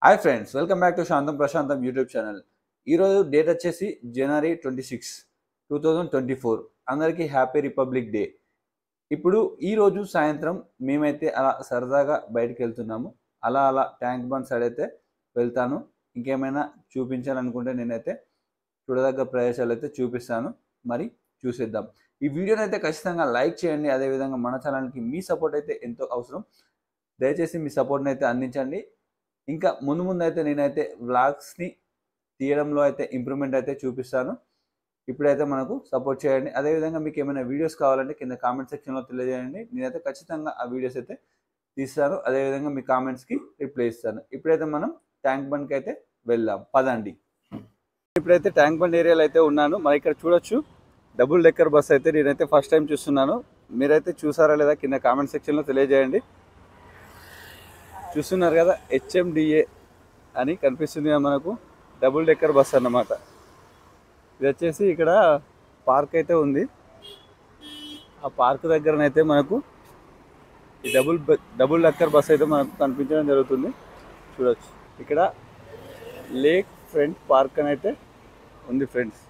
Hi friends, welcome back to శాంతం ప్రశాంతం YouTube channel. ఈరోజు డేట్ వచ్చేసి జనవరి 26, 2024. అందరికీ హ్యాపీ రిపబ్లిక్ డే. ఇప్పుడు ఈరోజు సాయంత్రం మేమైతే అలా సరదాగా బయటకు వెళ్తున్నాము. అలా ట్యాంక్ బండ్ సైడ్ అయితే వెళ్తాను. ఇంకేమైనా చూపించాలనుకుంటే నేనైతే చూడదగ్గ ప్రదేశాలు అయితే చూపిస్తాను. మరి చూసేద్దాం. ఈ వీడియోని అయితే ఖచ్చితంగా లైక్ చేయండి. అదేవిధంగా మన ఛానల్కి మీ సపోర్ట్ అయితే ఎంతో అవసరం. దయచేసి మీ సపోర్ట్ని అయితే అందించండి. ఇంకా ముందు అయితే నేనైతే వ్లాగ్స్ని తీయడంలో అయితే ఇంప్రూవ్మెంట్ అయితే చూపిస్తాను. ఇప్పుడైతే మనకు సపోర్ట్ చేయండి. అదేవిధంగా మీకు ఏమైనా వీడియోస్ కావాలంటే కింద కామెంట్ సెక్షన్లో తెలియజేయండి. నేనైతే ఖచ్చితంగా ఆ వీడియోస్ అయితే తీస్తాను. అదేవిధంగా మీ కామెంట్స్కి రిప్లై ఇస్తాను. ఇప్పుడైతే మనం ట్యాంక్ బండ్కి అయితే వెళ్దాం, పదండి. ఇప్పుడైతే ట్యాంక్ బండ్ ఏరియాలో అయితే ఉన్నాను. మరి ఇక్కడ చూడొచ్చు, డబుల్ డెక్కర్ బస్ అయితే నేనైతే ఫస్ట్ టైం చూస్తున్నాను. మీరైతే చూసారా లేదా కింద కామెంట్ సెక్షన్లో తెలియజేయండి. చూస్తున్నారు కదా, HMDA అని కనిపిస్తుంది కదా మనకు, డబుల్ డెక్కర్ బస్ అన్నమాట. ఇది వచ్చేసి ఇక్కడ పార్క్ అయితే ఉంది. ఆ పార్క్ దగ్గరనైతే మనకు ఈ డబుల్ డెక్కర్ బస్ అయితే మనకు కనిపించడం జరుగుతుంది. చూడొచ్చు, ఇక్కడ లేక్ ఫ్రంట్ పార్క్ అని అయితే ఉంది ఫ్రెండ్స్.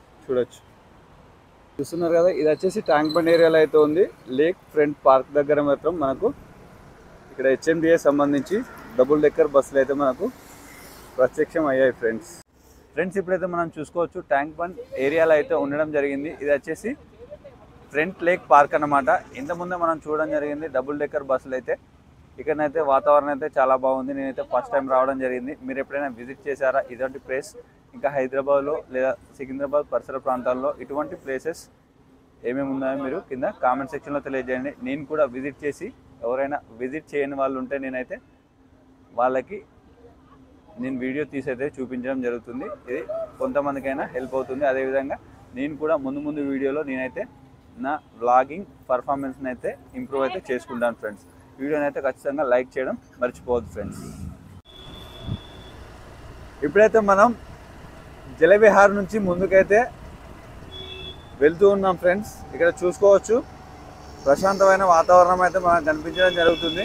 చూస్తున్నారు కదా, ఇది వచ్చేసి ట్యాంక్ బండ్ ఏరియాలో అయితే ఉంది. లేక్ ఫ్రంట్ పార్క్ దగ్గర మాత్రం మనకు ఇక్కడ HMDA సంబంధించి డబుల్ డెక్కర్ బస్సులు అయితే మనకు ప్రత్యక్షం అయ్యాయి ఫ్రెండ్స్. ఇప్పుడైతే మనం చూసుకోవచ్చు, ట్యాంక్ బండ్ ఏరియాలో అయితే ఉండడం జరిగింది. ఇది వచ్చేసి ఫ్రంట్ లేక్ పార్క్ అన్నమాట. ఇంతకుముందే మనం చూడడం జరిగింది డబుల్ డెక్కర్ బస్సులు అయితే. ఇక్కడనైతే వాతావరణం అయితే చాలా బాగుంది. నేనైతే ఫస్ట్ టైం రావడం జరిగింది. మీరు ఎప్పుడైనా విజిట్ చేశారా ఇటువంటి ప్లేస్? ఇంకా హైదరాబాద్లో లేదా సికింద్రాబాద్ పరిసర ప్రాంతాల్లో ఇటువంటి ప్లేసెస్ ఏమేమి ఉన్నాయో మీరు కింద కామెంట్ సెక్షన్లో తెలియజేయండి. నేను కూడా విజిట్ చేసి, ఎవరైనా విజిట్ చేయని వాళ్ళు ఉంటే నేనైతే వాళ్ళకి నేను వీడియో తీసైతే చూపించడం జరుగుతుంది. ఇది కొంతమందికైనా హెల్ప్ అవుతుంది. అదేవిధంగా నేను కూడా ముందు వీడియోలో నేనైతే నా వ్లాగింగ్ పర్ఫార్మెన్స్ని అయితే ఇంప్రూవ్ అయితే చేసుకుంటాను ఫ్రెండ్స్. వీడియోని అయితే ఖచ్చితంగా లైక్ చేయడం మర్చిపోవద్దు ఫ్రెండ్స్. ఇప్పుడైతే మనం జలవిహార్ నుంచి ముందుకైతే వెళ్తూ ఉన్నాం ఫ్రెండ్స్. ఇక్కడ చూసుకోవచ్చు, ప్రశాంతమైన వాతావరణం అయితే మనకు కనిపించడం జరుగుతుంది.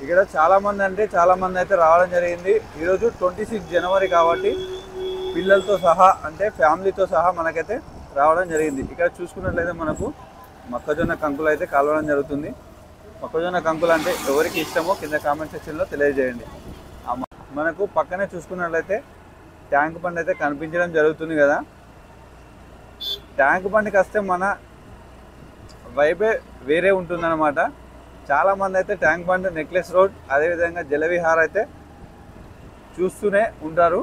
ఇక్కడ చాలామంది అయితే రావడం జరిగింది. ఈరోజు 26 జనవరి కాబట్టి పిల్లలతో సహా, అంటే ఫ్యామిలీతో సహా మనకైతే రావడం జరిగింది. ఇక్కడ చూసుకున్నట్లయితే మనకు మొక్కజొన్న కంకులు అయితే కాలవడం జరుగుతుంది. మొక్కజొన్న కంకులు అంటే ఎవరికి ఇష్టమో కింద కామెంట్ సెక్షన్లో తెలియజేయండి. మనకు పక్కనే చూసుకున్నట్లయితే ట్యాంక్ బండ్ అయితే కనిపించడం జరుగుతుంది కదా. ట్యాంక్ బండ్కి వస్తే మన వైబే వేరే ఉంటుందన్నమాట. చాలామంది అయితే ట్యాంక్ బండ్, నెక్లెస్ రోడ్, అదేవిధంగా జలవిహార్ అయితే చూస్తూనే ఉంటారు.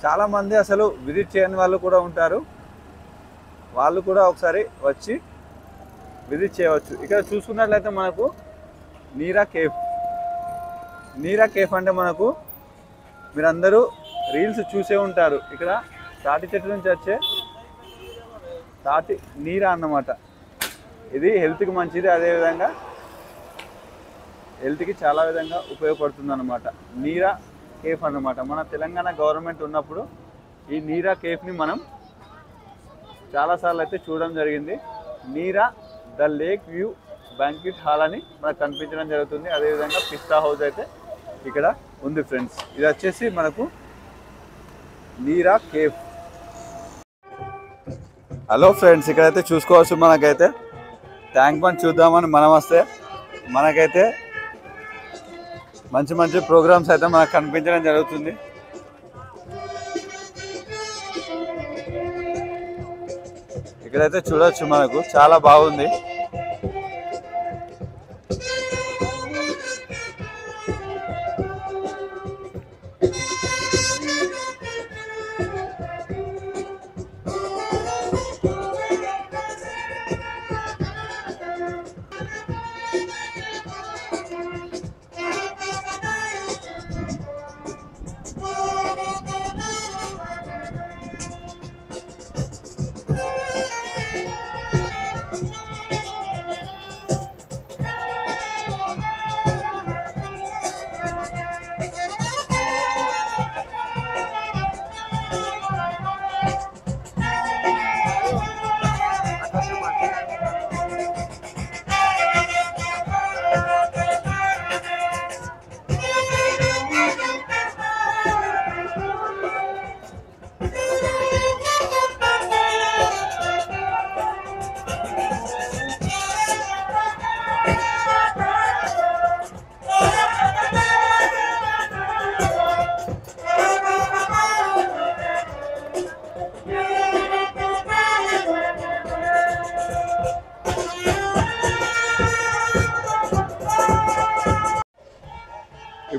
చాలామంది అసలు విజిట్ చేయని వాళ్ళు కూడా ఉంటారు. వాళ్ళు కూడా ఒకసారి వచ్చి విజిట్ చేయవచ్చు. ఇక్కడ చూసుకున్నట్లయితే మనకు నీరా కేఫ్ అంటే మనకు మీరందరూ రీల్స్ చూసే ఉంటారు. ఇక్కడ తాటి చెట్టు నుంచి వచ్చే తాటి నీరా అన్నమాట. ఇది హెల్త్కి మంచిది, అదేవిధంగా హెల్త్కి చాలా విధంగా ఉపయోగపడుతుంది అన్నమాట. నీరా కేఫ్ అన్నమాట. మన తెలంగాణ గవర్నమెంట్ ఉన్నప్పుడు ఈ నీరా కేఫ్ని మనం చాలాసార్లు అయితే చూడడం జరిగింది. నీరా the lake view banquet hall అని మనకు కనిపించడం జరుగుతుంది. అదేవిధంగా పిస్తా హౌస్ అయితే ఇక్కడ ఉంది ఫ్రెండ్స్. ఇది వచ్చేసి మనకు నీరా కేఫ్. హలో ఫ్రెండ్స్, ఇక్కడైతే చూసుకోవచ్చు, మనకైతే ట్యాంక్ బండ్ చూద్దామని మనం వస్తే మనకైతే మంచి ప్రోగ్రామ్స్ అయితే మనకు కనిపించడం జరుగుతుంది. ఇక్కడైతే చూడొచ్చు, మనకు చాలా బాగుంది.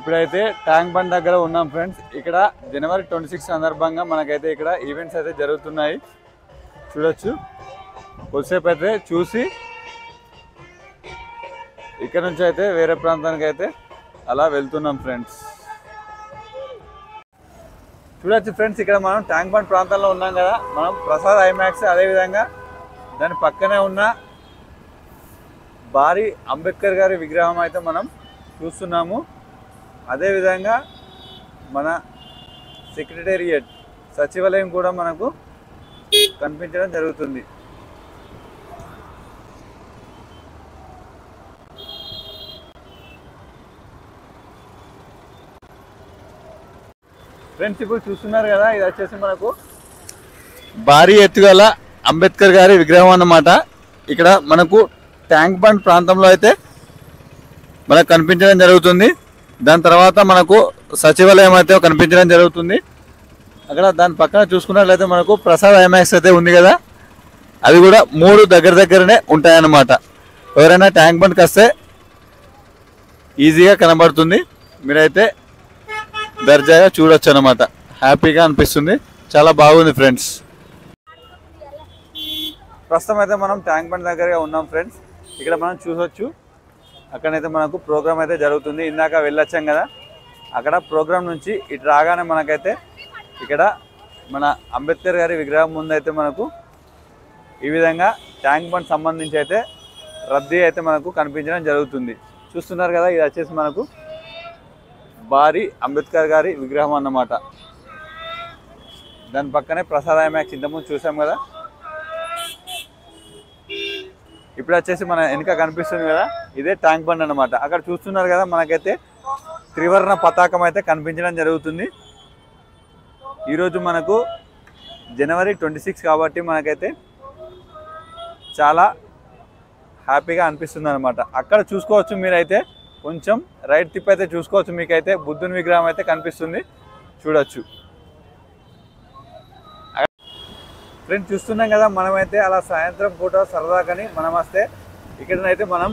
ఇప్పుడైతే ట్యాంక్ బండ్ దగ్గర ఉన్నాం ఫ్రెండ్స్. ఇక్కడ జనవరి 26 సందర్భంగా మనకైతే ఇక్కడ ఈవెంట్స్ అయితే జరుగుతున్నాయి. చూడొచ్చు. కొద్దిసేపు అయితే చూసి ఇక్కడ నుంచి అయితే వేరే ప్రాంతానికి అయితే అలా వెళ్తున్నాం ఫ్రెండ్స్. చూడొచ్చు ఫ్రెండ్స్, ఇక్కడ మనం ట్యాంక్ బండ్ ప్రాంతంలో ఉన్నాం కదా. మనం ప్రసాద్ ఐమాక్స్, అదేవిధంగా దాని పక్కనే ఉన్న భారీ అంబేద్కర్ గారి విగ్రహం అయితే మనం చూస్తున్నాము. అదేవిధంగా మన సెక్రటేరియట్ సచివాలయం కూడా మనకు కనిపించడం జరుగుతుంది. ఫ్రెండ్స్, ఇప్పుడు చూస్తున్నారు కదా, ఇది వచ్చేసి మనకు భారీ ఎత్తుగల అంబేద్కర్ గారి విగ్రహం అన్నమాట. ఇక్కడ మనకు ట్యాంక్ బండ్ ప్రాంతంలో అయితే మనకు కనిపించడం జరుగుతుంది. దాని తర్వాత మనకు సచివాలయం అయితే కనిపించడం జరుగుతుంది. అక్కడ దాని పక్కన చూసుకున్నట్లయితే మనకు ప్రసాద్ ఐమాక్స్ అయితే ఉంది కదా, అవి కూడా 3 దగ్గరనే ఉంటాయన్నమాట. ఎవరైనా ట్యాంక్ బండ్కి వస్తే ఈజీగా కనబడుతుంది. మీరైతే దర్జాగా చూడొచ్చు అన్నమాట. హ్యాపీగా అనిపిస్తుంది, చాలా బాగుంది ఫ్రెండ్స్. ప్రస్తుతం అయితే మనం ట్యాంక్ బండ్ దగ్గరగా ఉన్నాం ఫ్రెండ్స్. ఇక్కడ మనం చూసొచ్చు, అక్కడైతే మనకు ప్రోగ్రామ్ అయితే జరుగుతుంది. ఇందాక వెళ్ళొచ్చాం కదా, అక్కడ ప్రోగ్రామ్ నుంచి ఇటు రాగానే మనకైతే ఇక్కడ మన అంబేద్కర్ గారి విగ్రహం ముందు అయితే మనకు ఈ విధంగా ట్యాంక్ బండ్ సంబంధించి అయితే రద్దీ అయితే మనకు కనిపించడం జరుగుతుంది. చూస్తున్నారు కదా, ఇది వచ్చేసి మనకు భారీ అంబేద్కర్ గారి విగ్రహం అన్నమాట. దాని పక్కనే ప్రసాద్ ఐమాక్స్ ఇంతకుముందు చూసాం కదా. ఇప్పుడు వచ్చేసి మన వెనుక కనిపిస్తుంది కదా, ఇదే ట్యాంక్ బండ్ అన్నమాట. అక్కడ చూస్తున్నారు కదా, మనకైతే త్రివర్ణ పతాకం అయితే కనిపించడం జరుగుతుంది. ఈరోజు మనకు జనవరి 26 కాబట్టి మనకైతే చాలా హ్యాపీగా అనిపిస్తుంది అనమాట. అక్కడ చూసుకోవచ్చు, మీరైతే కొంచెం రైట్ తిప్పి అయితే చూసుకోవచ్చు. మీకైతే బుద్ధుని విగ్రహం అయితే కనిపిస్తుంది, చూడొచ్చు. ఫ్రెండ్స్, చూస్తున్నాం కదా, మనమైతే అలా సాయంత్రం పూట సరదాగాని మనం వస్తే ఇక్కడనైతే మనం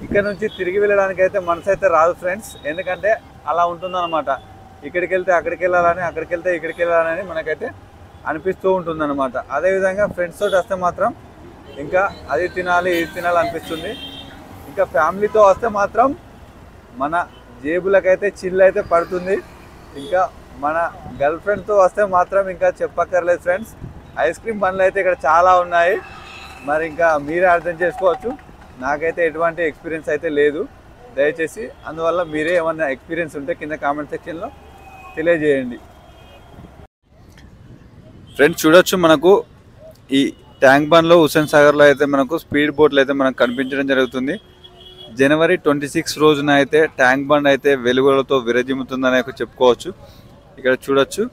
ఇక్కడ నుంచి తిరిగి వెళ్ళడానికి అయితే మనసు అయితే రాదు ఫ్రెండ్స్. ఎందుకంటే అలా ఉంటుందన్నమాట. ఇక్కడికి వెళ్తే అక్కడికి వెళ్ళాలని, అక్కడికి వెళ్తే ఇక్కడికి వెళ్ళాలని మనకైతే అనిపిస్తూ ఉంటుందన్నమాట. అదేవిధంగా ఫ్రెండ్స్ తోటి వస్తే మాత్రం ఇంకా అది తినాలి ఇది తినాలి అనిపిస్తుంది. ఇంకా ఫ్యామిలీతో వస్తే మాత్రం మన జేబులకైతే చిల్లు అయితే పడుతుంది. ఇంకా మన గర్ల్ ఫ్రెండ్తో వస్తే మాత్రం ఇంకా చెప్పక్కర్లేదు ఫ్రెండ్స్. ఐస్ క్రీమ్ బండ్లు అయితే ఇక్కడ చాలా ఉన్నాయి. మరి ఇంకా మీరే అర్థం చేసుకోవచ్చు. నాకైతే ఎటువంటి ఎక్స్పీరియన్స్ అయితే లేదు. దయచేసి అందువల్ల మీరే ఏమన్నా ఎక్స్పీరియన్స్ ఉంటే కింద కామెంట్ సెక్షన్లో తెలియజేయండి. ఫ్రెండ్స్, చూడొచ్చు, మనకు ఈ ట్యాంక్ బండ్లో హుస్సేన్ సాగర్లో అయితే మనకు స్పీడ్ బోట్లు అయితే మనకు కనిపించడం జరుగుతుంది. జనవరి 26 రోజున అయితే ట్యాంక్ బండ్ అయితే వెలుగులతో విరజిమ్ముతుందని చెప్పుకోవచ్చు. ఇక్కడ చూడొచ్చు,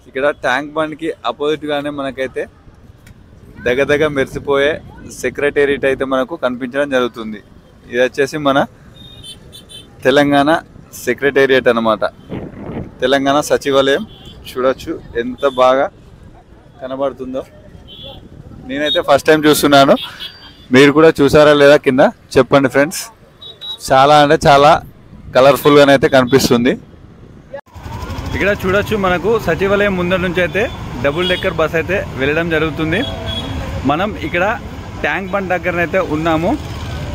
ఇక్కడ ట్యాంక్ బండ్కి అపోజిట్గానే మనకైతే దగ్గర మెరిసిపోయే సెక్రటేరియట్ అయితే మనకు కనిపించడం జరుగుతుంది. ఇది వచ్చేసి మన తెలంగాణ సెక్రటేరియట్ అన్నమాట, తెలంగాణ సచివాలయం. చూడొచ్చు ఎంత బాగా కనబడుతుందో. నేనైతే ఫస్ట్ టైం చూస్తున్నాను, మీరు కూడా చూసారా లేదా కింద చెప్పండి ఫ్రెండ్స్. చాలా అంటే చాలా కలర్ఫుల్గానైతే కనిపిస్తుంది. ఇక్కడ చూడొచ్చు, మనకు సచివాలయం ముందర నుంచి అయితే డబుల్ డెక్కర్ బస్ అయితే వెళ్ళడం జరుగుతుంది. మనం ఇక్కడ ట్యాంక్ బండ్ దగ్గరనైతే ఉన్నాము.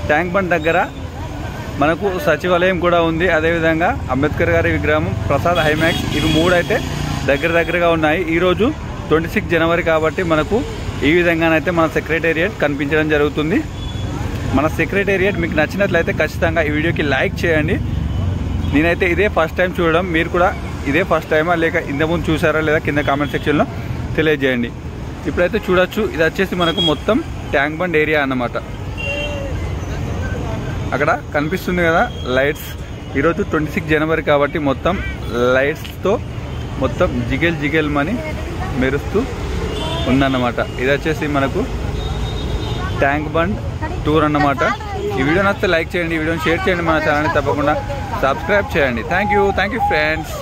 ట్యాంక్ బండ్ దగ్గర మనకు సచివాలయం కూడా ఉంది. అదేవిధంగా అంబేద్కర్ గారి విగ్రహం, ప్రసాద్ ఐమాక్స్, ఇవి 3 అయితే దగ్గరగా ఉన్నాయి. ఈరోజు 26 జనవరి కాబట్టి మనకు ఈ విధంగానైతే మన సెక్రటేరియట్ కనిపించడం జరుగుతుంది. మన సెక్రటేరియట్ మీకు నచ్చినట్లయితే ఖచ్చితంగా ఈ వీడియోకి లైక్ చేయండి. నేనైతే ఇదే ఫస్ట్ టైం చూడడం, మీరు కూడా ఇదే ఫస్ట్ టైమా లేక ఇంతకుముందు చూసారా లేదా కింద కామెంట్ సెక్షన్లో తెలియజేయండి. ఇప్పుడైతే చూడొచ్చు, ఇది వచ్చేసి మనకు మొత్తం ట్యాంక్ బండ్ ఏరియా అన్నమాట. అక్కడ కనిపిస్తుంది కదా లైట్స్. ఈరోజు 26 జనవరి కాబట్టి మొత్తం లైట్స్తో మొత్తం జిగేల్ మని మెరుస్తూ ఉందన్నమాట. ఇది వచ్చేసి మనకు ట్యాంక్ బండ్ టూర్ అన్నమాట. ఈ వీడియో నచ్చితే లైక్ చేయండి, ఈ వీడియోని షేర్ చేయండి, మన ఛానల్ని తప్పకుండా సబ్స్క్రైబ్ చేయండి. Thank you friends.